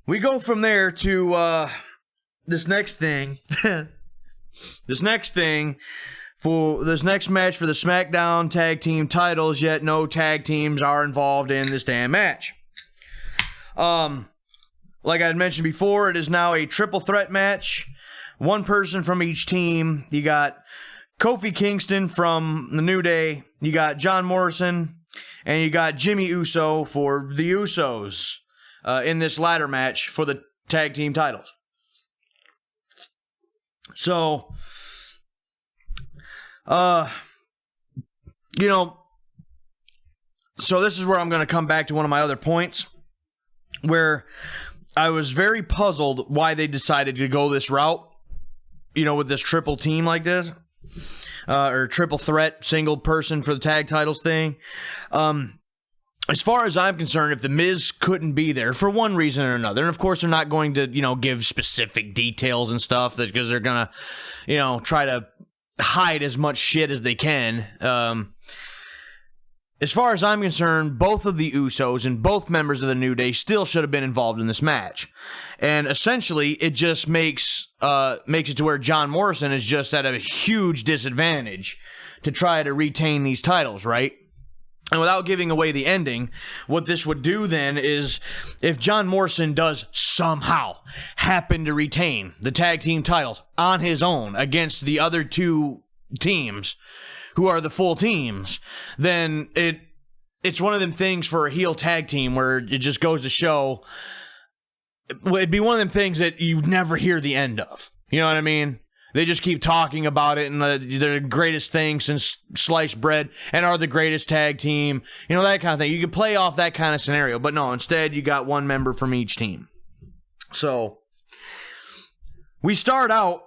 we go from there to this next thing. This next match for the Smackdown Tag Team titles, yet no tag teams are involved in this damn match. Like I had mentioned before, it is now a triple threat match. One person from each team. You got Kofi Kingston from the New Day. You got John Morrison. And you got Jimmy Uso for the Usos in this ladder match for the tag team titles. So, so this is where I'm going to come back to one of my other points, where I was very puzzled why they decided to go this route, with this triple team like this. Or triple threat, single person for the tag titles thing. As far as I'm concerned, if The Miz couldn't be there for one reason or another, and of course they're not going to, give specific details and stuff because they're going to, try to hide as much shit as they can. As far as I'm concerned, both of the Usos and both members of the New Day still should have been involved in this match. And essentially, it just makes it to where John Morrison is just at a huge disadvantage to try to retain these titles, right? And without giving away the ending, what this would do then is if John Morrison does somehow happen to retain the tag team titles on his own against the other two teams, who are the full teams, then it's one of them things for a heel tag team where it just goes to show, it'd be one of them things that you never hear the end of. You know what I mean? They just keep talking about it and they're the greatest thing since sliced bread and are the greatest tag team. That kind of thing. You could play off that kind of scenario, but no, instead you got one member from each team. So we start out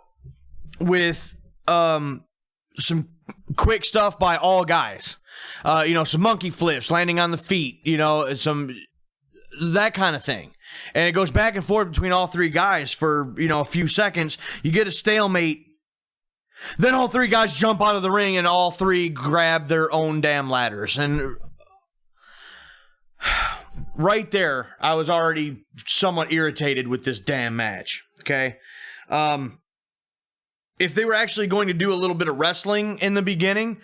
with some quick stuff by all guys. Some monkey flips, landing on the feet, some that kind of thing. And it goes back and forth between all three guys for, a few seconds. You get a stalemate. Then all three guys jump out of the ring and all three grab their own damn ladders. And right there, I was already somewhat irritated with this damn match. Okay? If they were actually going to do a little bit of wrestling in the beginning,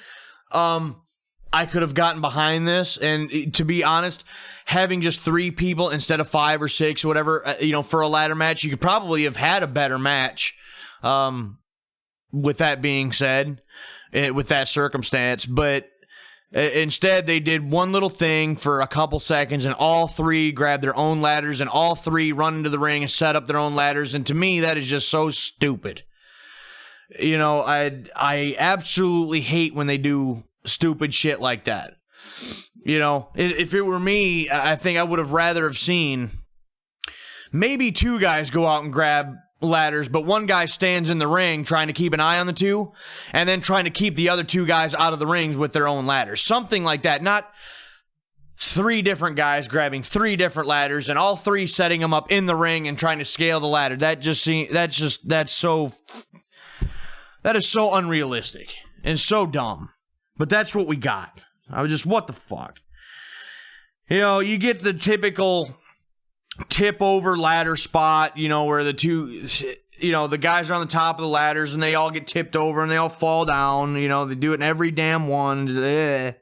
I could have gotten behind this. And to be honest, having just 3 people instead of 5 or 6 or whatever, for a ladder match, you could probably have had a better match. With that being said, with that circumstance, but instead they did one little thing for a couple seconds and all 3 grabbed their own ladders and all 3 run into the ring and set up their own ladders. And to me, that is just so stupid. I absolutely hate when they do stupid shit like that. If it were me, I think I would have rather have seen maybe 2 guys go out and grab ladders, but one guy stands in the ring trying to keep an eye on the 2, and then trying to keep the other 2 guys out of the rings with their own ladders. Something like that. Not 3 different guys grabbing 3 different ladders and all 3 setting them up in the ring and trying to scale the ladder. That is so unrealistic and so dumb. But that's what we got. I was just, what the fuck? You get the typical tip over ladder spot, where the 2, the guys are on the top of the ladders and they all get tipped over and they all fall down. They do it in every damn one. They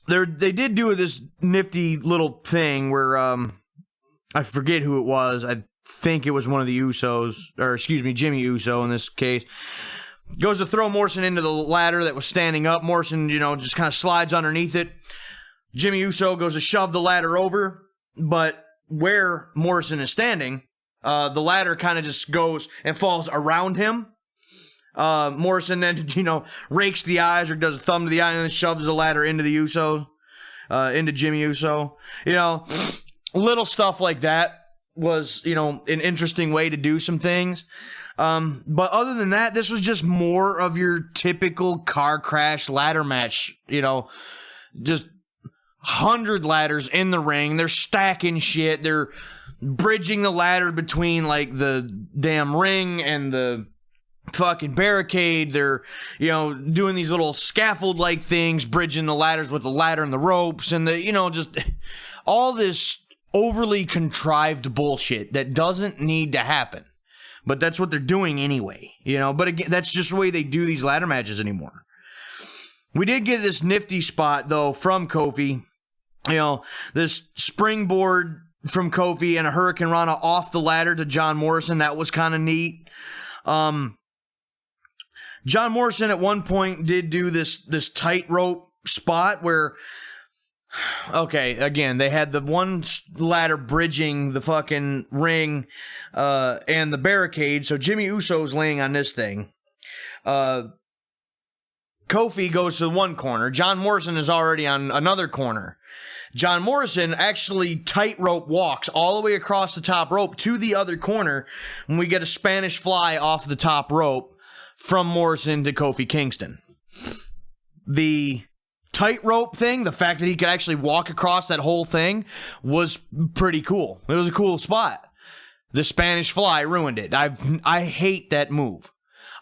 did do this nifty little thing where, I forget who it was. I think it was one of the Usos, or excuse me, Jimmy Uso in this case. Goes to throw Morrison into the ladder that was standing up. Morrison, just kind of slides underneath it. Jimmy Uso goes to shove the ladder over, but where Morrison is standing, the ladder kind of just goes and falls around him. Morrison then, rakes the eyes or does a thumb to the eye and then shoves the ladder into the Uso, into Jimmy Uso. Little stuff like that was, an interesting way to do some things. But other than that, this was just more of your typical car crash ladder match, just 100 ladders in the ring. They're stacking shit. They're bridging the ladder between like the damn ring and the fucking barricade. They're, doing these little scaffold-like things, bridging the ladders with the ladder and the ropes, and just all this overly contrived bullshit that doesn't need to happen. But that's what they're doing anyway, But again, that's just the way they do these ladder matches anymore. We did get this nifty spot, though, from Kofi. This springboard from Kofi and a Hurricane Rana off the ladder to John Morrison. That was kind of neat. John Morrison at one point did do this tightrope spot where, okay, again, they had the one ladder bridging the fucking ring and the barricade, so Jimmy Uso's laying on this thing. Kofi goes to the one corner. John Morrison is already on another corner. John Morrison actually tightrope walks all the way across the top rope to the other corner when we get a Spanish fly off the top rope from Morrison to Kofi Kingston. The tightrope thing, the fact that he could actually walk across that whole thing, was pretty cool. It was a cool spot. The Spanish fly ruined it. I hate that move.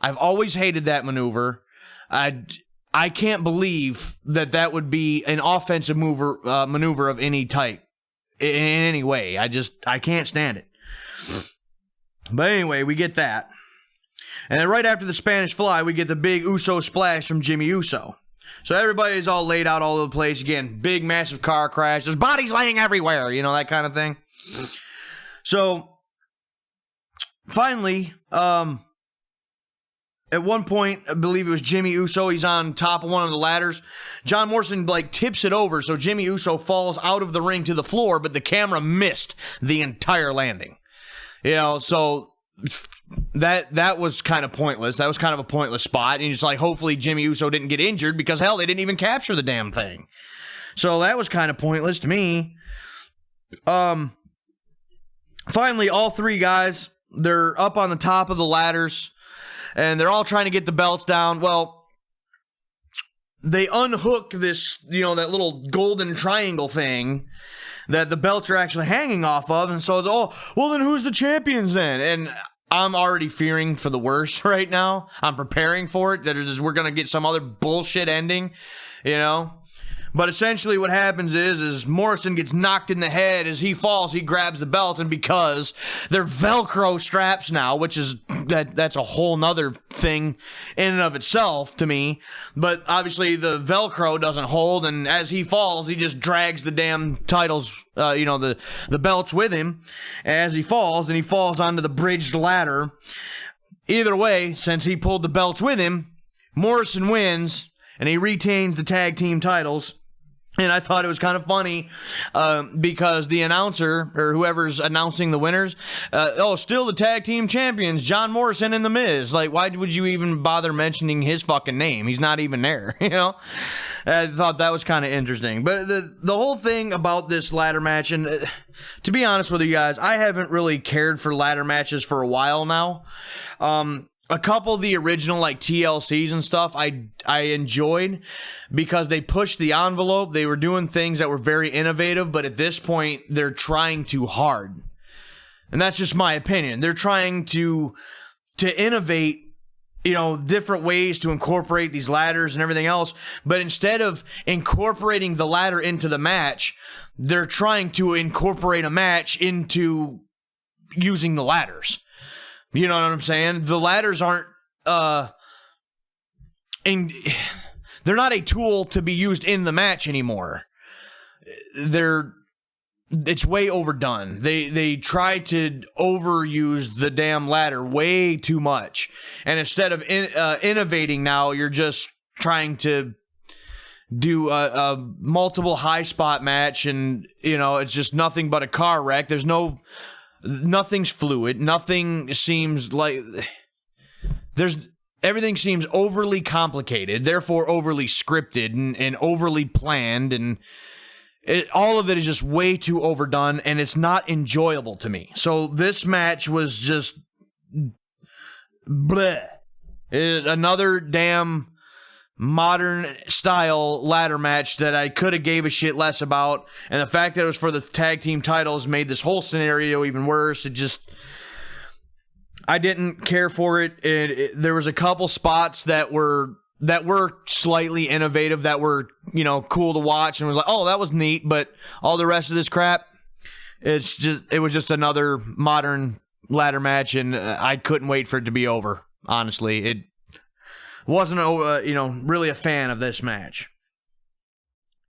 I've always hated that maneuver. I can't believe that would be an offensive maneuver of any type in any way. I can't stand it. But anyway, we get that. And then right after the Spanish fly, we get the big Uso splash from Jimmy Uso. So everybody's all laid out all over the place. Again, big, massive car crash. There's bodies laying everywhere, that kind of thing. So, finally, at one point, I believe it was Jimmy Uso, he's on top of one of the ladders. John Morrison, tips it over, so Jimmy Uso falls out of the ring to the floor, but the camera missed the entire landing. So that was kind of pointless. That was kind of a pointless spot. And it's hopefully Jimmy Uso didn't get injured because, hell, they didn't even capture the damn thing. So that was kind of pointless to me. Finally, all three guys, they're up on the top of the ladders, and they're all trying to get the belts down. Well, they unhook this, that little golden triangle thing that the belts are actually hanging off of, and so it's, well, then who's the champions then? And I'm already fearing for the worst right now. I'm preparing for it, that we're going to get some other bullshit ending, But essentially what happens is Morrison gets knocked in the head. As he falls, he grabs the belt, and because they're Velcro straps now, which is, that's a whole nother thing in and of itself to me, but obviously the Velcro doesn't hold, and as he falls, he just drags the damn titles, the belts with him as he falls, and he falls onto the bridged ladder. Either way, since he pulled the belts with him, Morrison wins, and he retains the tag team titles. And I thought it was kind of funny because the announcer, or whoever's announcing the winners, still the tag team champions, John Morrison and The Miz. Why would you even bother mentioning his fucking name? He's not even there, I thought that was kind of interesting. But the whole thing about this ladder match, and to be honest with you guys, I haven't really cared for ladder matches for a while now. A couple of the original TLCs and stuff I enjoyed because they pushed the envelope. They were doing things that were very innovative, but at this point they're trying too hard. And that's just my opinion. They're trying to innovate, different ways to incorporate these ladders and everything else, but instead of incorporating the ladder into the match, they're trying to incorporate a match into using the ladders. You know what I'm saying? The ladders aren't, they're not a tool to be used in the match anymore. It's way overdone. They try to overuse the damn ladder way too much. And instead of innovating now, you're just trying to do a multiple high spot match, and, it's just nothing but a car wreck. Nothing's fluid. Nothing seems everything seems overly complicated, therefore overly scripted and overly planned, and all of it is just way too overdone, and it's not enjoyable to me. So this match was just bleh. Another damn modern style ladder match that I could have gave a shit less about, and the fact that it was for the tag team titles made this whole scenario even worse. I didn't care for it. There was a couple spots that were slightly innovative, that were, cool to watch, and was like, oh, that was neat. But all the rest of this crap, it was just another modern ladder match, and I couldn't wait for it to be over. Honestly, it wasn't really a fan of this match.